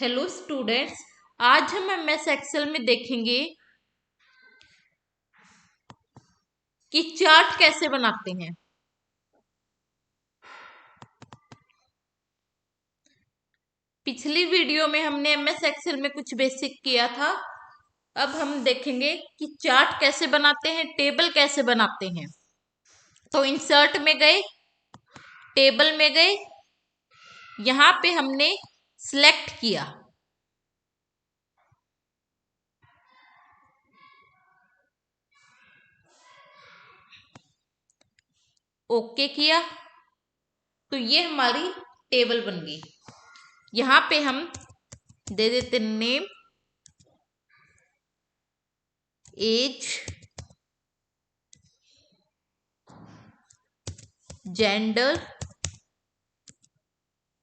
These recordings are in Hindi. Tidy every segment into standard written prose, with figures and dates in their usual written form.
हेलो स्टूडेंट्स, आज हम एमएस एक्सेल में देखेंगे कि चार्ट कैसे बनाते हैं। पिछली वीडियो में हमने एमएस एक्सेल में कुछ बेसिक किया था। अब हम देखेंगे कि चार्ट कैसे बनाते हैं, टेबल कैसे बनाते हैं। तो इंसर्ट में गए, टेबल में गए, यहां पे हमने सिलेक्ट किया, ओके किया, तो ये हमारी टेबल बन गई। यहां पे हम दे देते name, age, gender,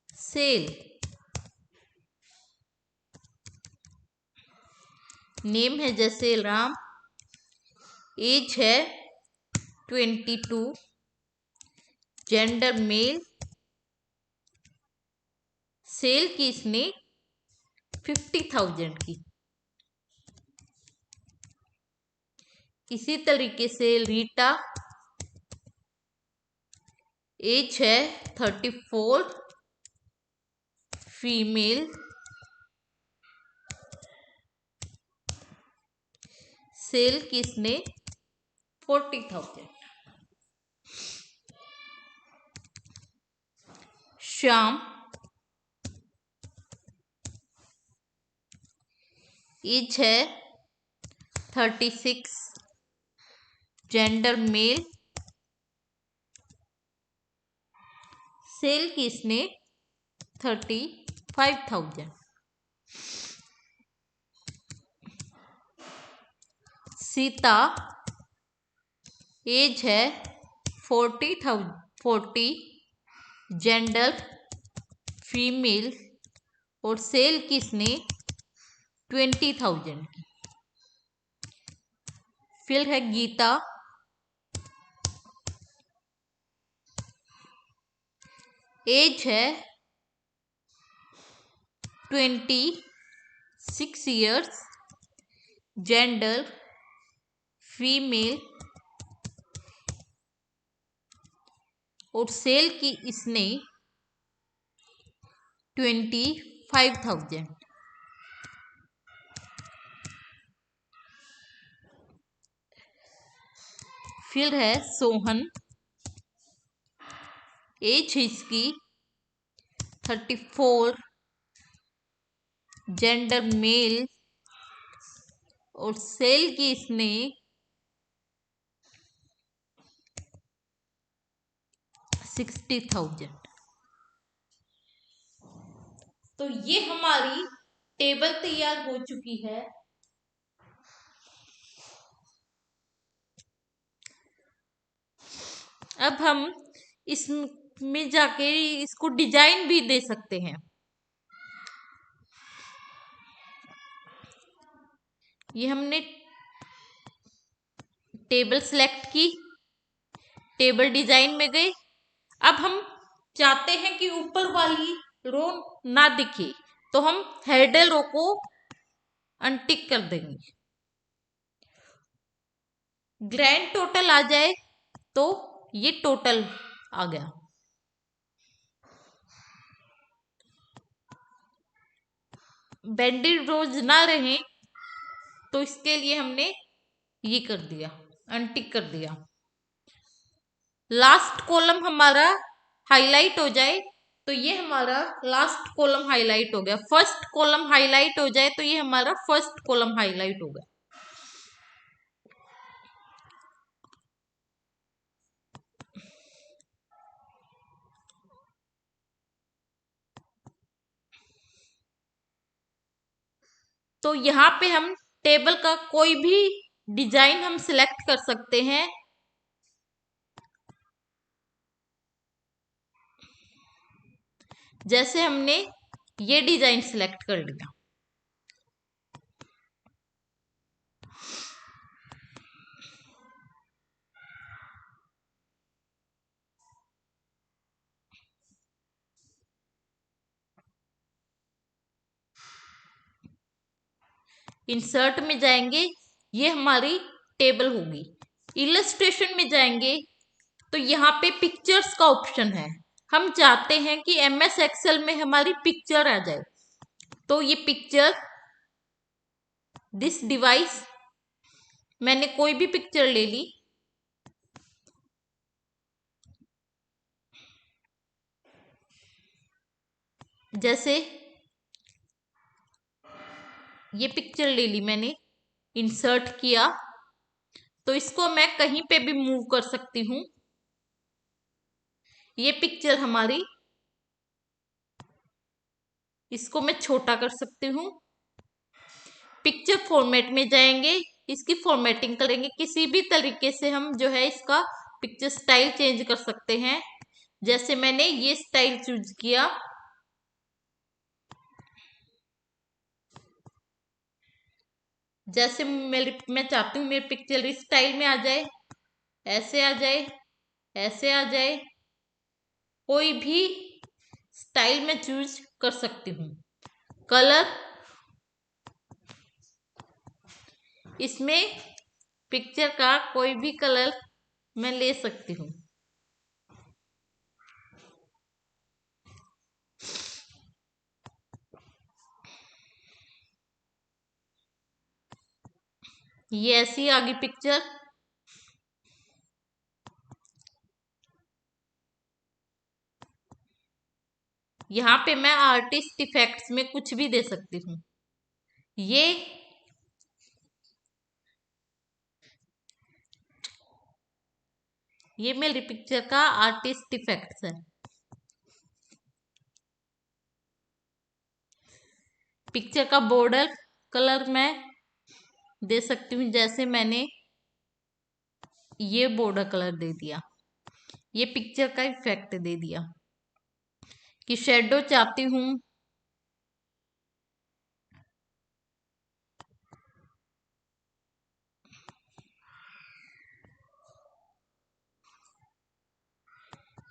cell. Name है जैसे राम, एज है 22, जेंडर मेल, सेल की इसने 50,000 की। इसी तरीके से रीटा, एज है 34, फीमेल, सेल की इसने 40,000। श्याम, एज है 36, जेंडर मेल, सेल की इसने 35,000। सीता, एज है 40, जेंडर फीमेल और सेल की इसने 20,000 की। फिर है गीता, एज है 26 ईयर्स, जेंडर फीमेल और सेल की इसने 25,000। फिर है सोहन, एज इसकी 34, जेंडर मेल और सेल की इसने 60,000। तो ये हमारी टेबल तैयार हो चुकी है। अब हम इसमें जाके इसको डिजाइन भी दे सकते हैं। ये हमने टेबल सेलेक्ट की, टेबल डिजाइन में गए। अब हम चाहते हैं कि ऊपर वाली रो ना दिखे, तो हम हेडर रो को अनटिक कर देंगे। ग्रैंड टोटल आ जाए तो ये टोटल आ गया। बेंडेड रोज ना रहे तो इसके लिए हमने ये कर दिया, अनटिक कर दिया। लास्ट कॉलम हमारा हाईलाइट हो जाए तो ये हमारा लास्ट कॉलम हाईलाइट हो गया। फर्स्ट कॉलम हाईलाइट हो जाए तो ये हमारा फर्स्ट कॉलम हाईलाइट हो गया। तो यहाँ पे हम टेबल का कोई भी डिजाइन हम सिलेक्ट कर सकते हैं। जैसे हमने ये डिजाइन सिलेक्ट कर लिया। इंसर्ट में जाएंगे, ये हमारी टेबल होगी। इलस्ट्रेशन में जाएंगे तो यहाँ पे पिक्चर्स का ऑप्शन है। हम चाहते हैं कि MS एक्सेल में हमारी पिक्चर आ जाए, तो ये पिक्चर, दिस डिवाइस, मैंने कोई भी पिक्चर ले ली। जैसे ये पिक्चर ले ली मैंने, इंसर्ट किया, तो इसको मैं कहीं पे भी मूव कर सकती हूं। ये पिक्चर हमारी, इसको मैं छोटा कर सकती हूँ। पिक्चर फॉर्मेट में जाएंगे, इसकी फॉर्मेटिंग करेंगे। किसी भी तरीके से हम जो है इसका पिक्चर स्टाइल चेंज कर सकते हैं। जैसे मैंने ये स्टाइल चूज किया, जैसे मैं चाहती हूँ मेरी पिक्चर इस स्टाइल में आ जाए, ऐसे आ जाए, ऐसे आ जाए, कोई भी स्टाइल में चूज कर सकती हूँ। कलर, इसमें पिक्चर का कोई भी कलर मैं ले सकती हूँ। ये ऐसी आ गई पिक्चर। यहाँ पे मैं आर्टिस्ट इफेक्ट्स में कुछ भी दे सकती हूँ। ये मेरी पिक्चर का आर्टिस्ट इफेक्ट्स है। पिक्चर का बॉर्डर कलर मैं दे सकती हूँ, जैसे मैंने ये बॉर्डर कलर दे दिया, ये पिक्चर का इफेक्ट दे दिया। कि शेडो चाहती हूँ,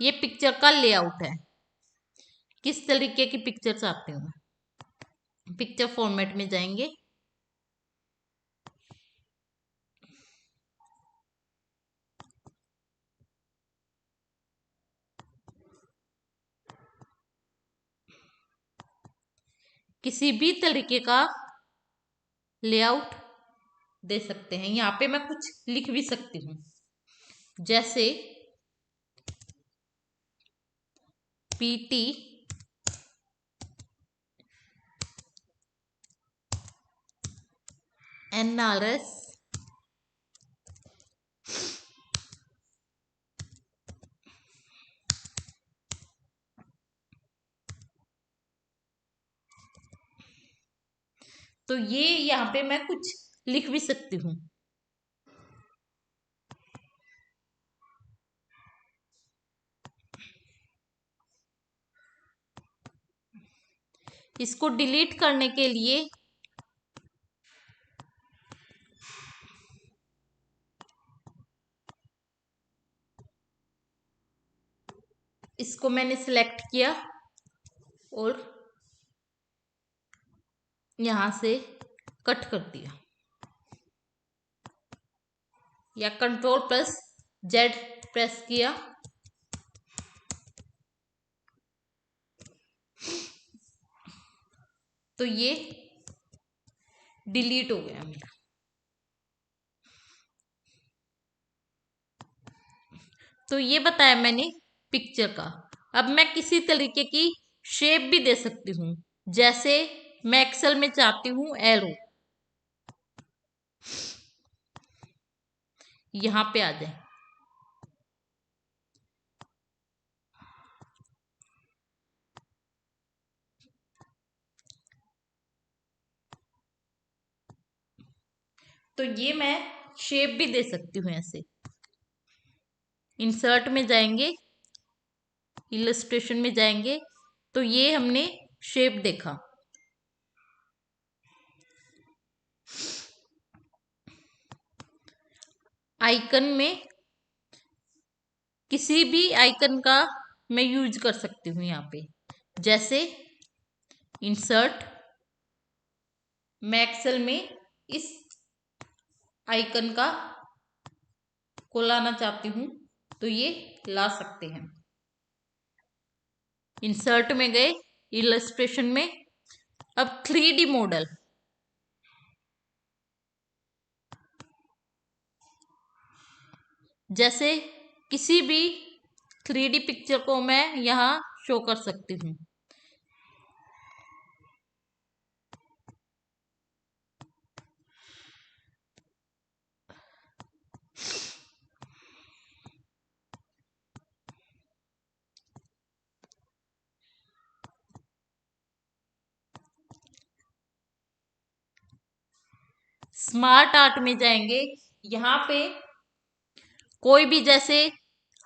ये पिक्चर का लेआउट है, किस तरीके की पिक्चर चाहती हूँ। पिक्चर फॉर्मेट में जाएंगे, किसी भी तरीके का लेआउट दे सकते हैं। यहाँ पे मैं कुछ लिख भी सकती हूँ, जैसे PT NRS तो ये यहाँ पे मैं कुछ लिख भी सकती हूँ। इसको डिलीट करने के लिए इसको मैंने सिलेक्ट किया और यहां से कट कर दिया, या Ctrl+Z प्रेस किया, तो ये डिलीट हो गया मेरा। तो ये बताया मैंने पिक्चर का। अब मैं किसी तरीके की शेप भी दे सकती हूँ, जैसे मैं एक्सेल में चाहती हूँ एरो, यहां पे आ जाए। तो ये मैं शेप भी दे सकती हूँ ऐसे। इंसर्ट में जाएंगे, इलस्ट्रेशन में जाएंगे, तो ये हमने शेप देखा। आइकन में किसी भी आइकन का मैं यूज कर सकती हूँ यहाँ पे, जैसे इंसर्ट, मैं एक्सेल में इस आइकन का को लाना चाहती हूं तो ये ला सकते हैं। इंसर्ट में गए, इलस्ट्रेशन में। अब 3D मॉडल, जैसे किसी भी 3D पिक्चर को मैं यहां शो कर सकती हूं। स्मार्ट आर्ट में जाएंगे, यहाँ पे कोई भी, जैसे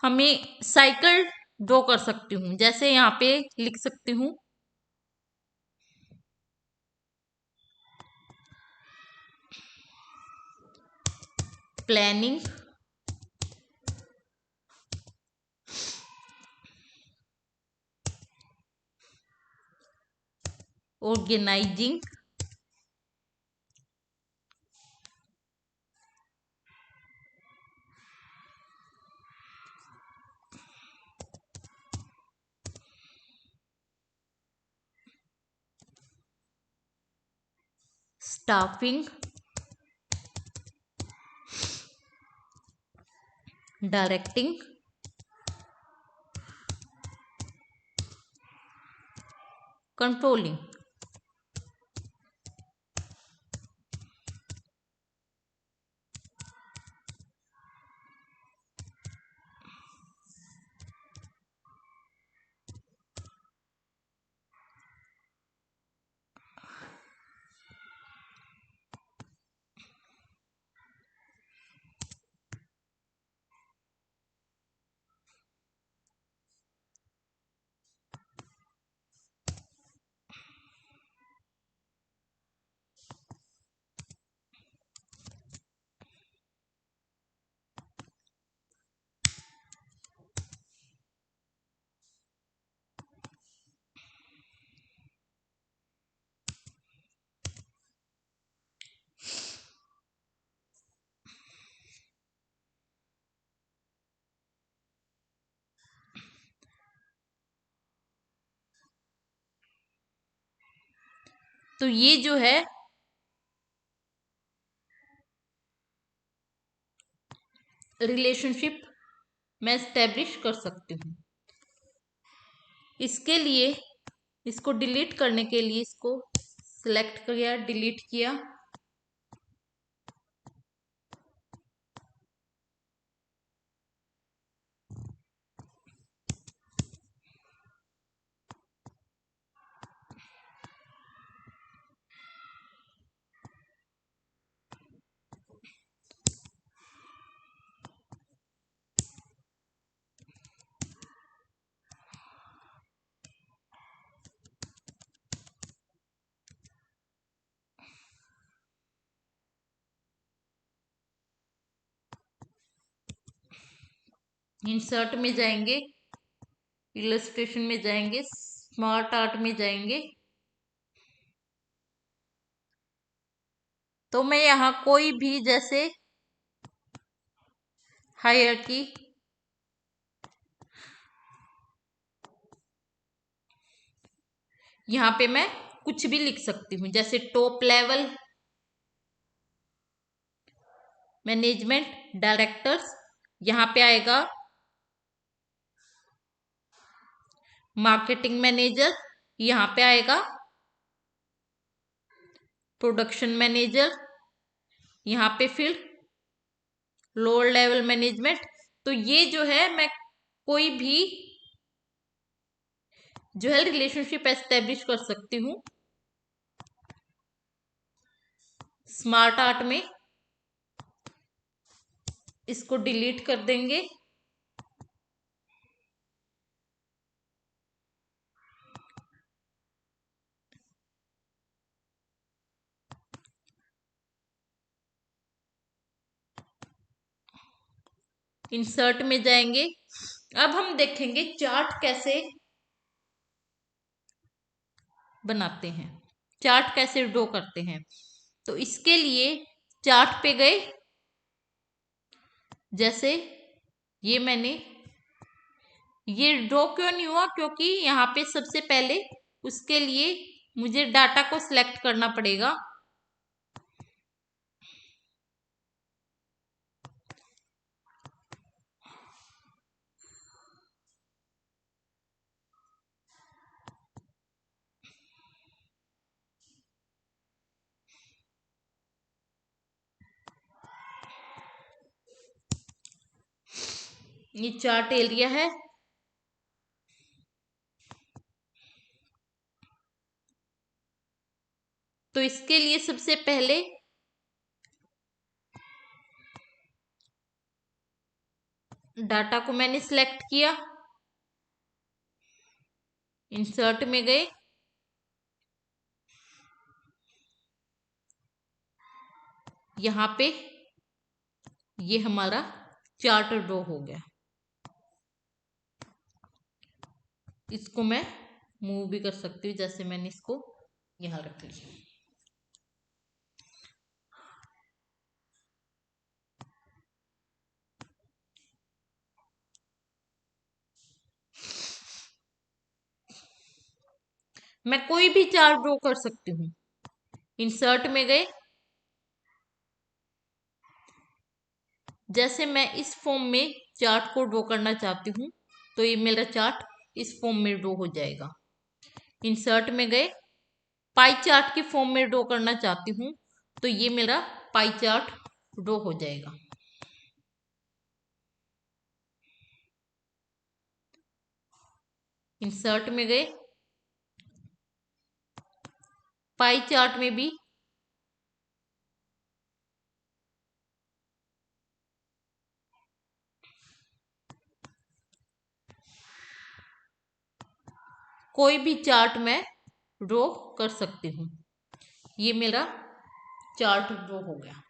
हमें साइकिल ड्रॉ कर सकती हूँ, जैसे यहाँ पे लिख सकती हूँ planning, organising, staffing, directing, controlling. तो ये जो है रिलेशनशिप मैं एस्टेब्लिश कर सकती हूँ। इसके लिए, इसको डिलीट करने के लिए इसको सिलेक्ट किया, डिलीट किया। इंसर्ट में जाएंगे, इलस्ट्रेशन में जाएंगे, स्मार्ट आर्ट में जाएंगे। तो मैं यहाँ कोई भी, जैसे हायरार्की, यहाँ पे मैं कुछ भी लिख सकती हूँ, जैसे टॉप लेवल मैनेजमेंट, डायरेक्टर्स, यहाँ पे आएगा मार्केटिंग मैनेजर, यहाँ पे आएगा प्रोडक्शन मैनेजर, यहाँ पे फिर लोअर लेवल मैनेजमेंट। तो ये जो है मैं कोई भी जो है रिलेशनशिप एस्टेब्लिश कर सकती हूँ स्मार्ट आर्ट में। इसको डिलीट कर देंगे। इंसर्ट में जाएंगे। अब हम देखेंगे चार्ट कैसे बनाते हैं, चार्ट कैसे ड्रॉ करते हैं। तो इसके लिए चार्ट पे गए, जैसे ये मैंने, ये ड्रॉ क्यों नहीं हुआ, क्योंकि यहाँ पे सबसे पहले उसके लिए मुझे डाटा को सिलेक्ट करना पड़ेगा। ये चार्ट एरिया है। तो इसके लिए सबसे पहले डाटा को मैंने सिलेक्ट किया, इंसर्ट में गए, यहां पे ये हमारा चार्ट ड्रॉ हो गया। इसको मैं मूव भी कर सकती हूँ, जैसे मैंने इसको यहां रख लिया। मैं कोई भी चार्ट ड्रॉ कर सकती हूँ। इंसर्ट में गए, जैसे मैं इस फॉर्म में चार्ट को ड्रॉ करना चाहती हूँ, तो ये मेरा चार्ट इस फॉर्म में ड्रॉ हो जाएगा। इंसर्ट में गए, पाई चार्ट की फॉर्म में ड्रॉ करना चाहती हूँ, तो ये मेरा पाई चार्ट ड्रॉ हो जाएगा। इंसर्ट में गए, पाई चार्ट में भी कोई भी चार्ट मैं ड्रॉ कर सकती हूँ। ये मेरा चार्ट ड्रॉ हो गया।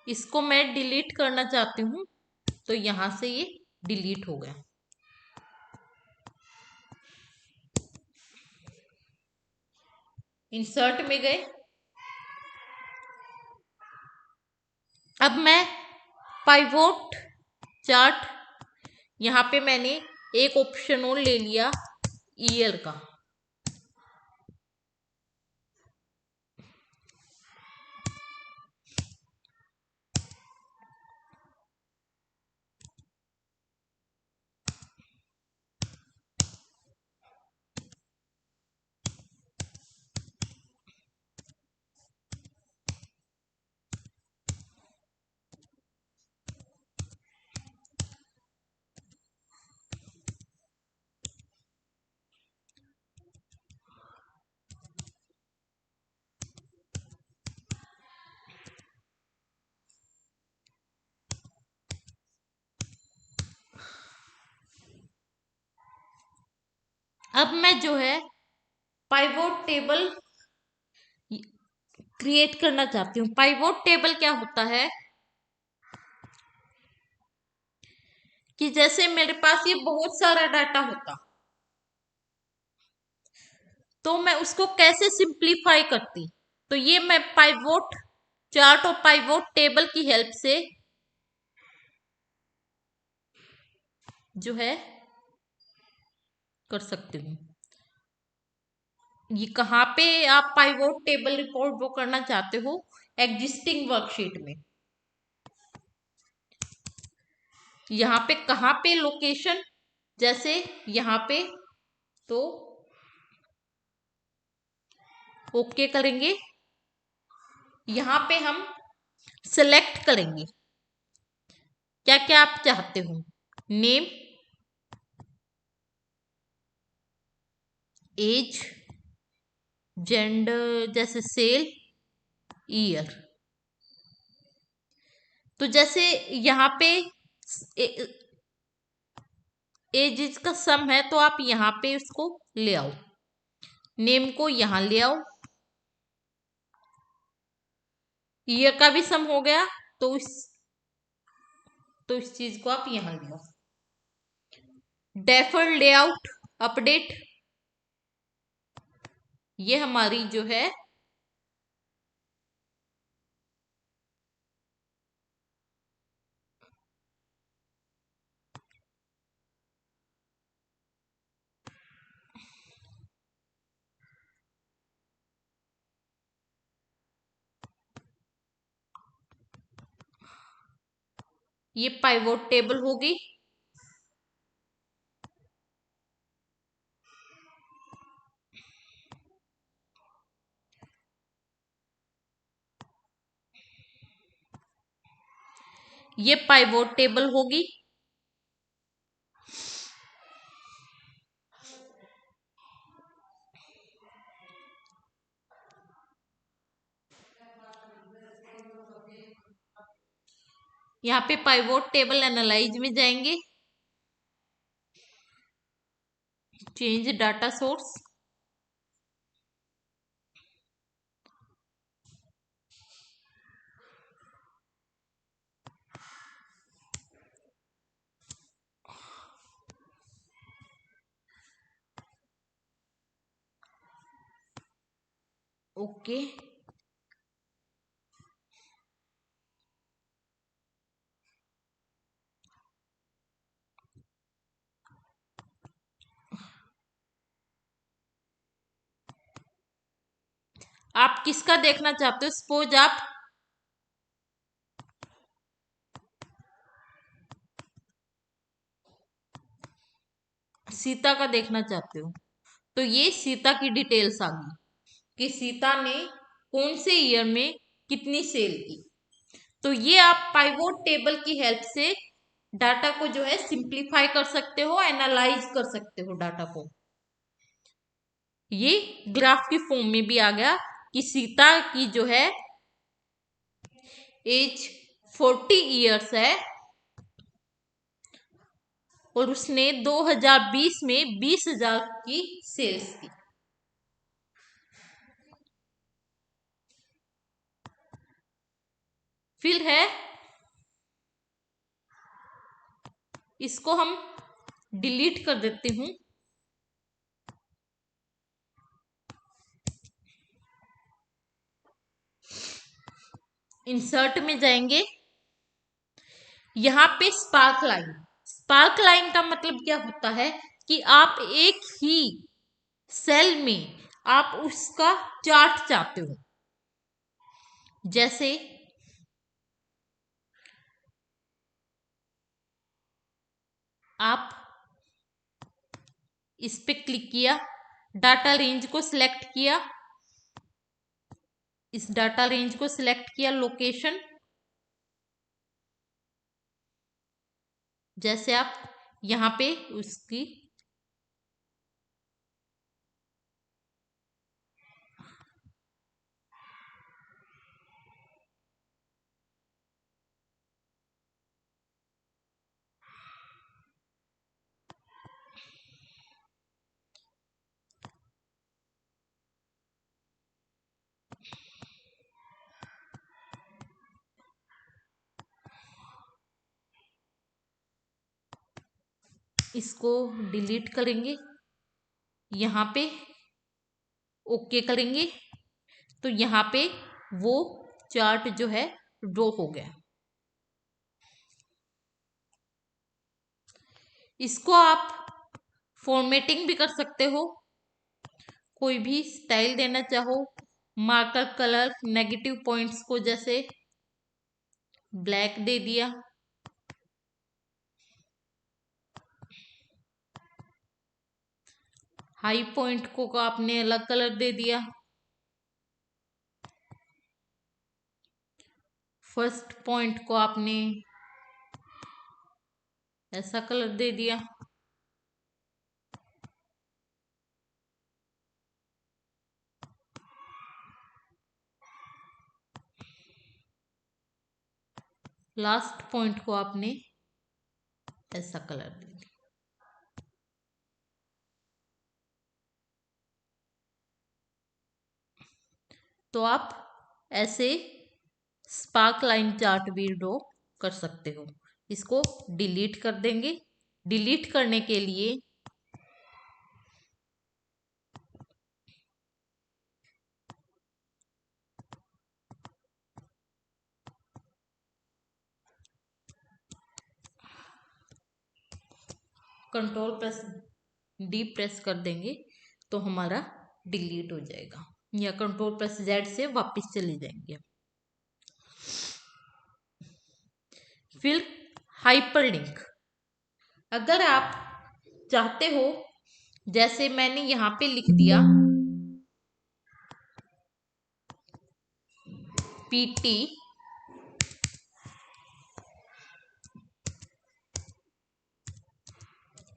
इसको मैं डिलीट करना चाहती हूँ, तो यहां से ये डिलीट हो गया। इंसर्ट में गए, अब मैं पाइवोट चार्ट, यहां पे मैंने एक ऑप्शन और ले लिया ईयर का। अब मैं जो है पाइवोट टेबल क्रिएट करना चाहती हूँ। पाइवोट टेबल क्या होता है कि जैसे मेरे पास ये बहुत सारा डाटा होता, तो मैं उसको कैसे सिंप्लीफाई करती। तो ये मैं पाइवोट चार्ट और पाइवोट टेबल की हेल्प से जो है कर सकती हूँ। ये कहाँ पे आप पाइवोट टेबल रिपोर्ट ड्रॉ करना चाहते हो, एग्जिस्टिंग वर्कशीट में। यहाँ पे कहाँ पे लोकेशन, जैसे यहाँ पे, तो ओके करेंगे। यहाँ पे हम सेलेक्ट करेंगे क्या क्या आप चाहते हो, नेम, एज, जेंडर, जैसे सेल, ईयर। तो जैसे यहाँ पे एज का सम है, तो आप यहाँ पे उसको ले आओ, नेम को यहाँ ले आओ, ईयर का भी सम हो गया, तो तो इस चीज को आप यहां लियो। डेफर्ड लेआउट अपडेट, ये हमारी जो है ये पाइवोट टेबल होगी। ये पाइवोट टेबल होगी। यहाँ पे पाइवोट टेबल एनालाइज में जाएंगे, चेंज डाटा सोर्स, ओके। आप किसका देखना चाहते हो? सपोज आप सीता का देखना चाहते हो, तो ये सीता की डिटेल्स आ गई कि सीता ने कौन से ईयर में कितनी सेल की। तो ये आप पाइवोट टेबल की हेल्प से डाटा को जो है सिंप्लीफाई कर सकते हो, एनालाइज कर सकते हो डाटा को। ये ग्राफ की फॉर्म में भी आ गया कि सीता की जो है एज 40 इयर्स है और उसने 2020 में 20,000 की सेल्स की। फिर है, इसको हम डिलीट कर देते हूं। इंसर्ट में जाएंगे, यहां पे स्पार्क लाइन। स्पार्क लाइन का मतलब क्या होता है कि आप एक ही सेल में आप उसका चार्ट चाहते हो। जैसे आप इस पे क्लिक किया, डाटा रेंज को सिलेक्ट किया, इस डाटा रेंज को सिलेक्ट किया, लोकेशन, जैसे आप यहां पे उसकी इसको डिलीट करेंगे, यहां पे ओके करेंगे, तो यहां पे वो चार्ट जो है ड्रॉ हो गया। इसको आप फॉर्मेटिंग भी कर सकते हो, कोई भी स्टाइल देना चाहो, मार्कर कलर नेगेटिव पॉइंट्स को जैसे ब्लैक दे दिया, हाई पॉइंट को आपने अलग कलर दे दिया, फर्स्ट पॉइंट को आपने ऐसा कलर दे दिया, लास्ट पॉइंट को आपने ऐसा कलर दे दिया। तो आप ऐसे स्पार्क लाइन चार्ट भी ड्रॉ कर सकते हो। इसको डिलीट कर देंगे। डिलीट करने के लिए कंट्रोल प्रेस डी प्रेस कर देंगे तो हमारा डिलीट हो जाएगा, या कंट्रोल प्रेस जेड से वापस चले जाएंगे। फिर हाइपरलिंक, अगर आप चाहते हो, जैसे मैंने यहां पे लिख दिया PT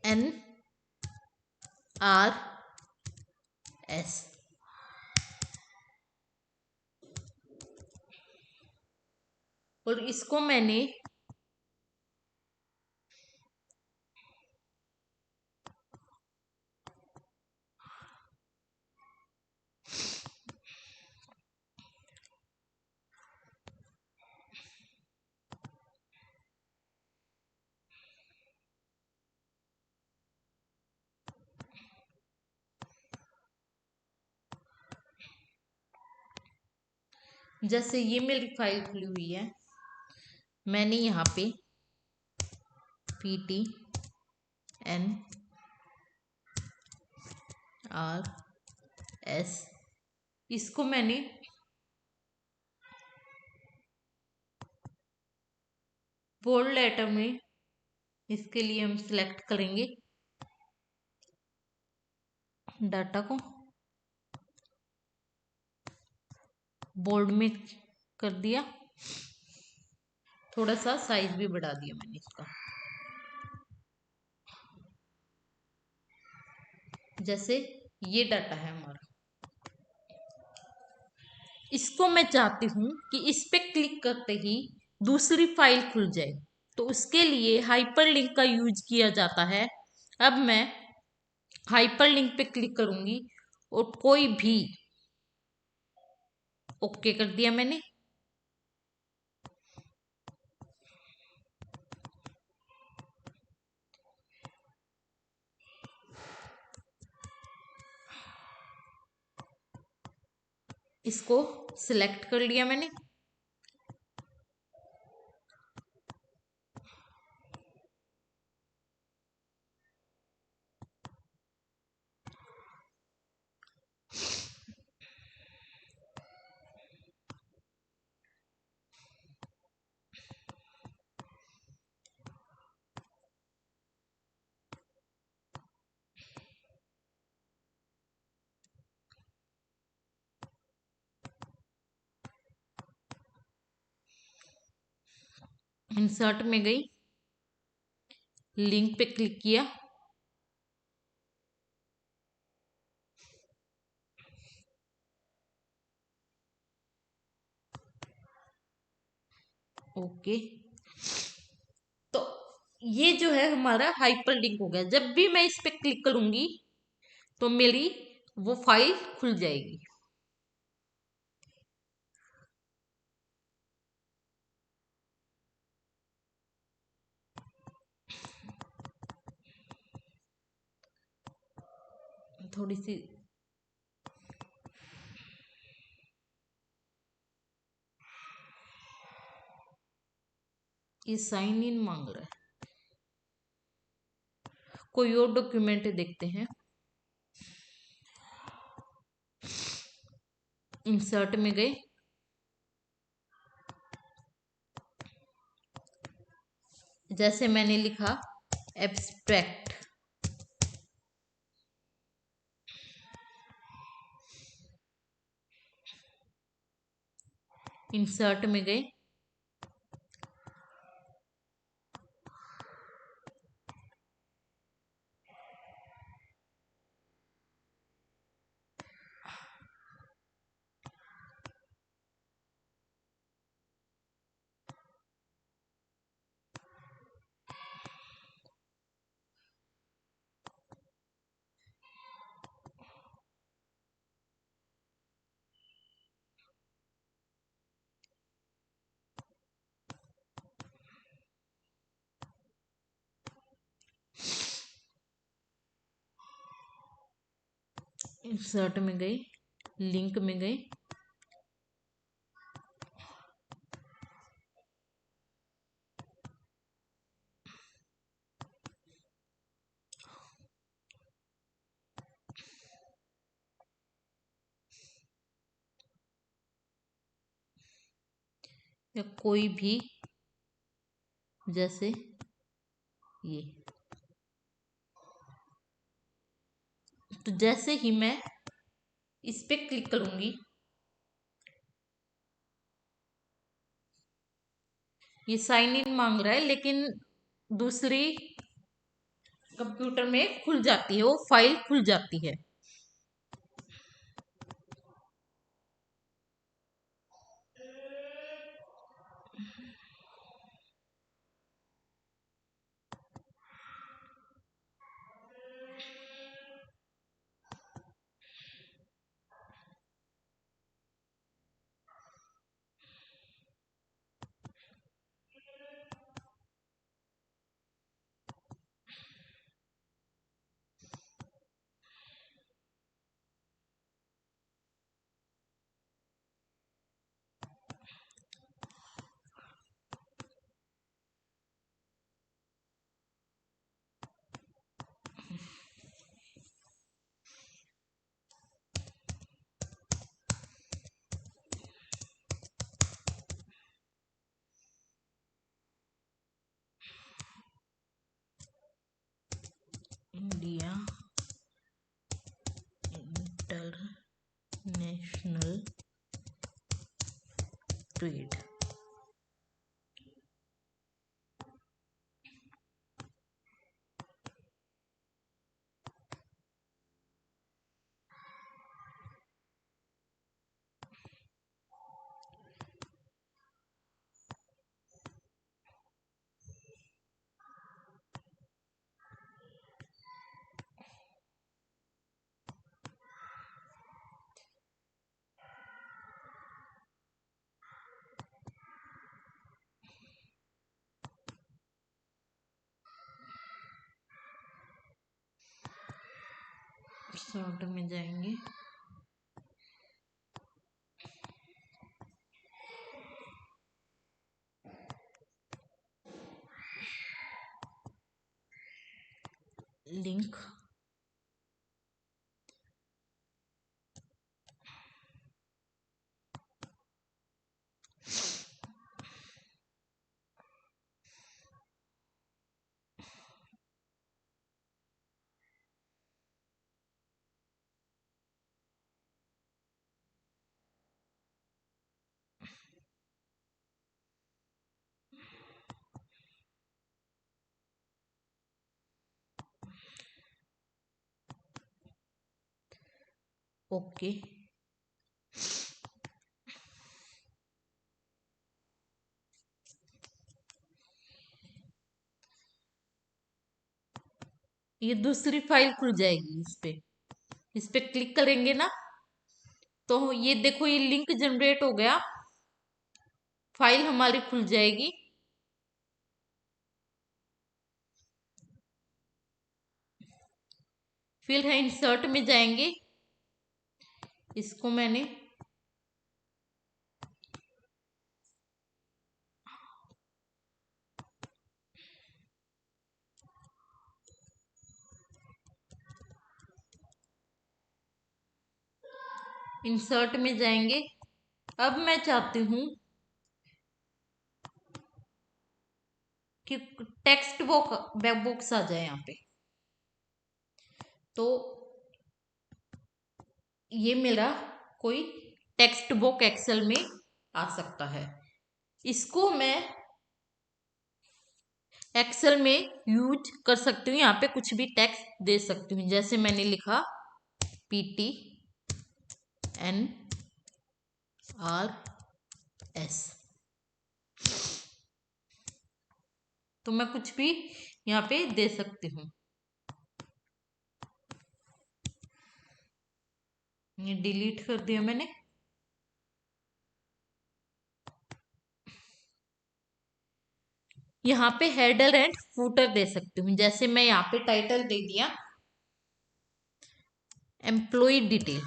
NRS, और इसको मैंने जैसे ये मेरी फाइल खुली हुई है, मैंने यहाँ पे PTNRS, इसको मैंने बोल्ड लेटर में, इसके लिए हम सिलेक्ट करेंगे डाटा को, बोल्ड में कर दिया, थोड़ा सा साइज भी बढ़ा दिया मैंने इसका। जैसे ये डाटा है हमारा, इसको मैं चाहती हूं कि इस पे क्लिक करते ही दूसरी फाइल खुल जाए, तो उसके लिए हाइपरलिंक का यूज किया जाता है। अब मैं हाइपरलिंक पे क्लिक करूंगी और कोई भी, ओके कर दिया मैंने। इसको सिलेक्ट कर लिया मैंने। इंसर्ट में गई, लिंक पे क्लिक किया, ओके। तो ये जो है हमारा हाइपरलिंक हो गया। जब भी मैं इस पे क्लिक करूंगी तो मेरी वो फाइल खुल जाएगी। थोड़ी सी ये साइन इन मांग रहा है, कोई और डॉक्यूमेंट देखते हैं। इंसर्ट में गए, जैसे मैंने लिखा एब्स्ट्रैक्ट, इंसर्ट में गए, इंसर्ट में गई, लिंक में गई, या कोई भी, जैसे ये। तो जैसे ही मैं इस पे क्लिक करूंगी, ये साइन इन मांग रहा है, लेकिन दूसरी कंप्यूटर में खुल जाती है, वो फाइल खुल जाती है। India international trade. शॉर्ट में जाएंगे, लिंक, ओके। ये दूसरी फाइल खुल जाएगी। इस पे क्लिक करेंगे ना, तो ये देखो, ये लिंक जनरेट हो गया, फाइल हमारी खुल जाएगी। फिर है इंसर्ट में जाएंगे, इसको मैंने इंसर्ट में जाएंगे। अब मैं चाहती हूं कि टेक्स्ट बॉक्स आ जाए यहाँ पे। तो ये मेरा कोई टेक्स्ट बॉक्स एक्सेल में आ सकता है। इसको मैं एक्सेल में यूज कर सकती हूँ, यहाँ पे कुछ भी टेक्स्ट दे सकती हूँ। जैसे मैंने लिखा PTNRS, तो मैं कुछ भी यहाँ पे दे सकती हूँ। ये डिलीट कर दिया मैंने। यहाँ पे हेडर एंड फूटर दे सकती हूँ। जैसे मैं यहाँ पे टाइटल दे दिया employee detail,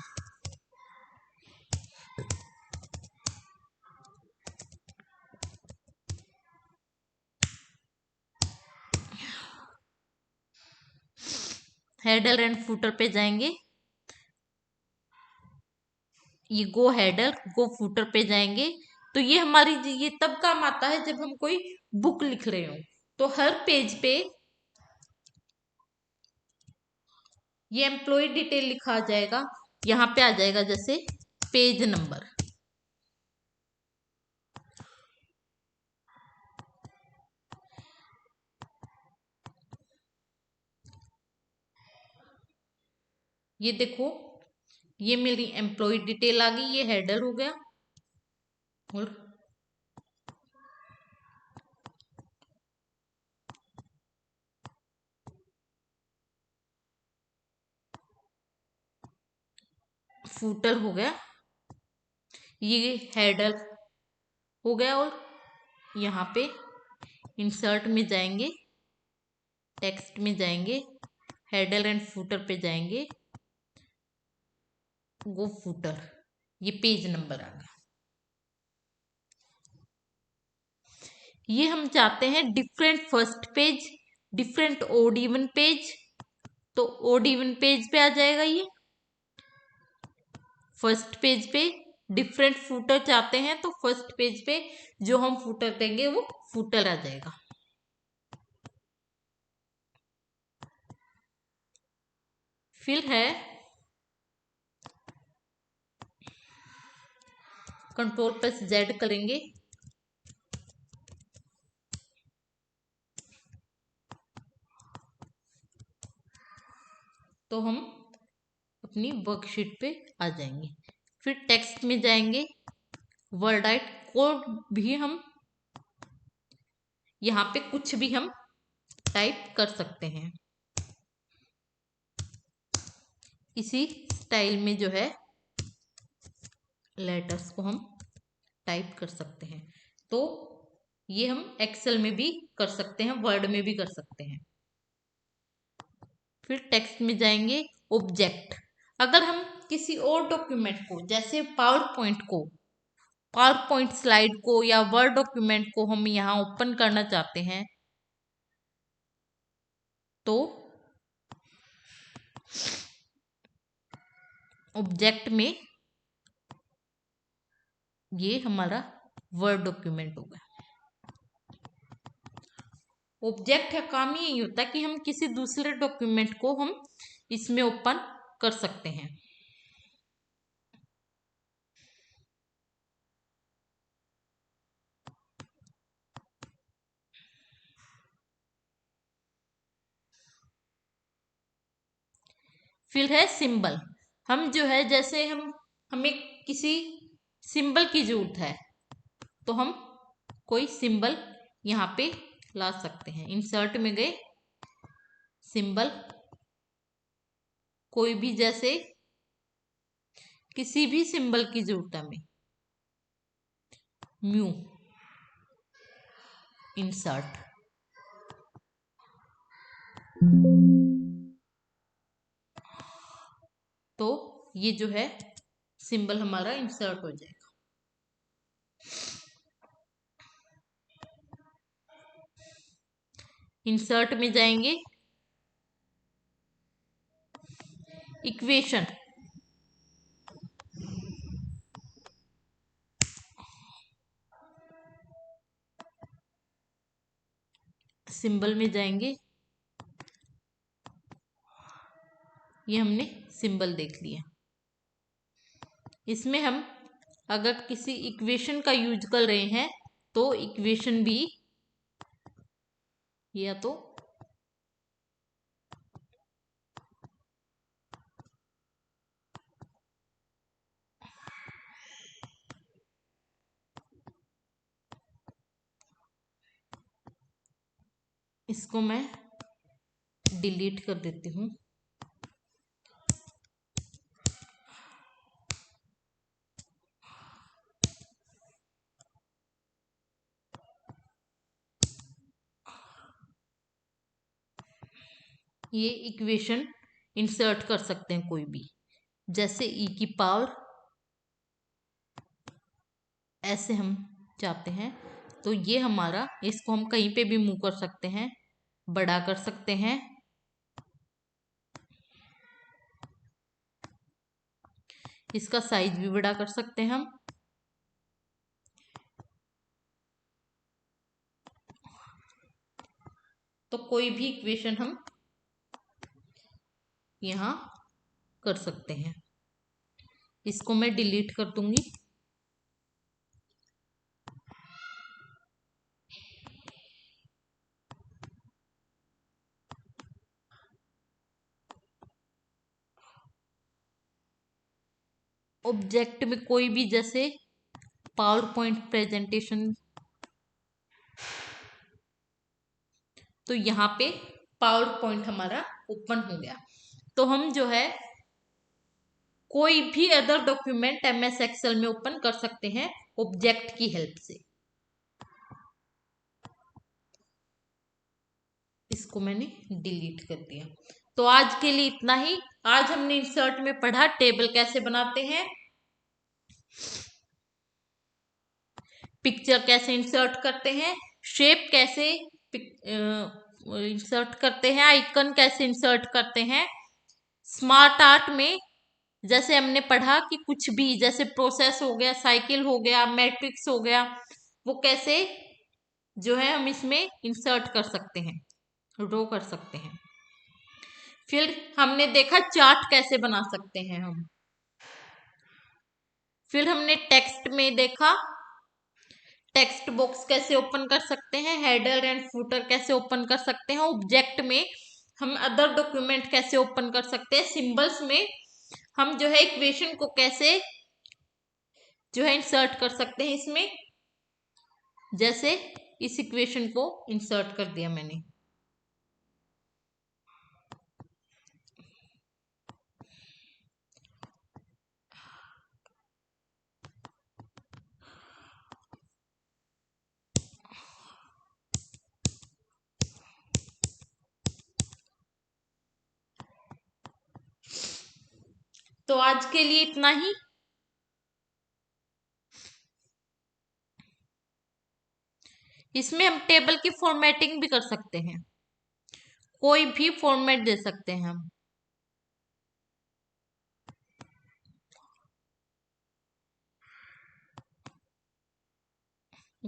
header and footer पे जाएंगे, ये गो हेडर गो फुटर पे जाएंगे। तो ये हमारी ये तब काम आता है जब हम कोई बुक लिख रहे हो। तो हर पेज पे ये एम्प्लॉय डिटेल लिखा जाएगा, यहाँ पे आ जाएगा जैसे पेज नंबर। ये देखो, ये मेरी एम्प्लॉय डिटेल आ गई, ये हेडर हो गया। और फूटर हो गया, ये हेडर हो गया। और यहाँ पे इंसर्ट में जाएंगे, टेक्स्ट में जाएंगे, हेडर एंड फूटर पे जाएंगे, गो फूटर, ये पेज नंबर आ गया। ये हम चाहते हैं different first page, different odd even page. तो ओड इवन पेज पे आ जाएगा ये। फर्स्ट पेज पे डिफरेंट फूटर चाहते हैं तो फर्स्ट पेज पे जो हम फूटर देंगे वो फूटर आ जाएगा। फिर है कंट्रोल प्लस जेड करेंगे, तो हम अपनी वर्कशीट पे आ जाएंगे। फिर टेक्स्ट में जाएंगे, वर्ड आइट कोड भी हम यहाँ पे कुछ भी हम टाइप कर सकते हैं, इसी स्टाइल में जो है लेटर्स को हम टाइप कर सकते हैं। तो ये हम एक्सेल में भी कर सकते हैं, वर्ड में भी कर सकते हैं। फिर टेक्स्ट में जाएंगे, ऑब्जेक्ट। अगर हम किसी और डॉक्यूमेंट को, जैसे पावर पॉइंट स्लाइड को या वर्ड डॉक्यूमेंट को हम यहाँ ओपन करना चाहते हैं, तो ऑब्जेक्ट में ये हमारा वर्ड डॉक्यूमेंट होगा। ऑब्जेक्ट का काम यही होता है कि हम किसी दूसरे डॉक्यूमेंट को हम इसमें ओपन कर सकते हैं। फिर है सिंबल। हम जो है, जैसे हमें किसी सिंबल की जरूरत है तो हम कोई सिंबल यहाँ पे ला सकते हैं। इंसर्ट में गए, सिंबल कोई भी, जैसे किसी भी सिंबल की जरूरत है हमें, म्यू, इंसर्ट। तो ये जो है सिंबल हमारा इंसर्ट हो जाएगा। इंसर्ट में जाएंगे, इक्वेशन, सिंबल में जाएंगे, ये हमने सिंबल देख लिया। इसमें हम अगर किसी इक्वेशन का यूज कर रहे हैं तो इक्वेशन भी, या तो इसको मैं डिलीट कर देती हूँ। ये इक्वेशन इंसर्ट कर सकते हैं कोई भी। जैसे ई की पावर ऐसे हम चाहते हैं, तो ये हमारा, इसको हम कहीं पे भी मूव कर सकते हैं, बड़ा कर सकते हैं, इसका साइज भी बड़ा कर सकते हैं हम। तो कोई भी इक्वेशन हम यहां कर सकते हैं। इसको मैं डिलीट कर दूंगी। ऑब्जेक्ट में कोई भी, जैसे पावर पॉइंट प्रेजेंटेशन, तो यहाँ पे पावर पॉइंट हमारा ओपन हो गया। तो हम जो है कोई भी अदर डॉक्यूमेंट एमएस एक्सेल में ओपन कर सकते हैं ऑब्जेक्ट की हेल्प से। इसको मैंने डिलीट कर दिया। तो आज के लिए इतना ही। आज हमने इंसर्ट में पढ़ा टेबल कैसे बनाते हैं, पिक्चर कैसे इंसर्ट करते हैं, शेप कैसे इंसर्ट करते हैं, आइकन कैसे इंसर्ट करते हैं। स्मार्ट आर्ट में जैसे हमने पढ़ा कि कुछ भी, जैसे प्रोसेस हो गया, साइकिल हो गया, मैट्रिक्स हो गया, वो कैसे जो है हम इसमें इंसर्ट कर सकते हैं, ड्रॉ कर सकते हैं। फिर हमने देखा चार्ट कैसे बना सकते हैं हम। फिर हमने टेक्स्ट में देखा टेक्स्ट बॉक्स कैसे ओपन कर सकते हैं, हेडर एंड फुटर कैसे ओपन कर सकते हैं, ऑब्जेक्ट में हम अदर डॉक्यूमेंट कैसे ओपन कर सकते हैं, सिंबल्स में हम जो है इक्वेशन को कैसे जो है इंसर्ट कर सकते हैं इसमें, जैसे इस इक्वेशन को इंसर्ट कर दिया मैंने। तो आज के लिए इतना ही। इसमें हम टेबल की फॉर्मेटिंग भी कर सकते हैं, कोई भी फॉर्मेट दे सकते हैं हम।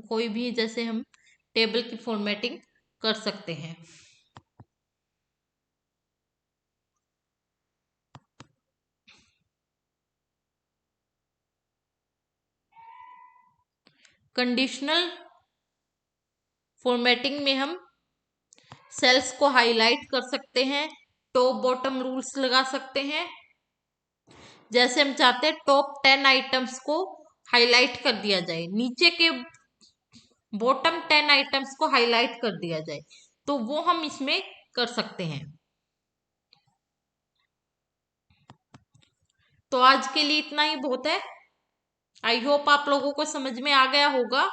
कोई भी, जैसे हम टेबल की फॉर्मेटिंग कर सकते हैं। कंडीशनल फॉर्मेटिंग में हम सेल्स को हाईलाइट कर सकते हैं, टॉप बॉटम रूल्स लगा सकते हैं। जैसे हम चाहते हैं टॉप 10 आइटम्स को हाईलाइट कर दिया जाए, नीचे के बॉटम 10 आइटम्स को हाईलाइट कर दिया जाए, तो वो हम इसमें कर सकते हैं। तो आज के लिए इतना ही बहुत है। आई होप आप लोगों को समझ में आ गया होगा।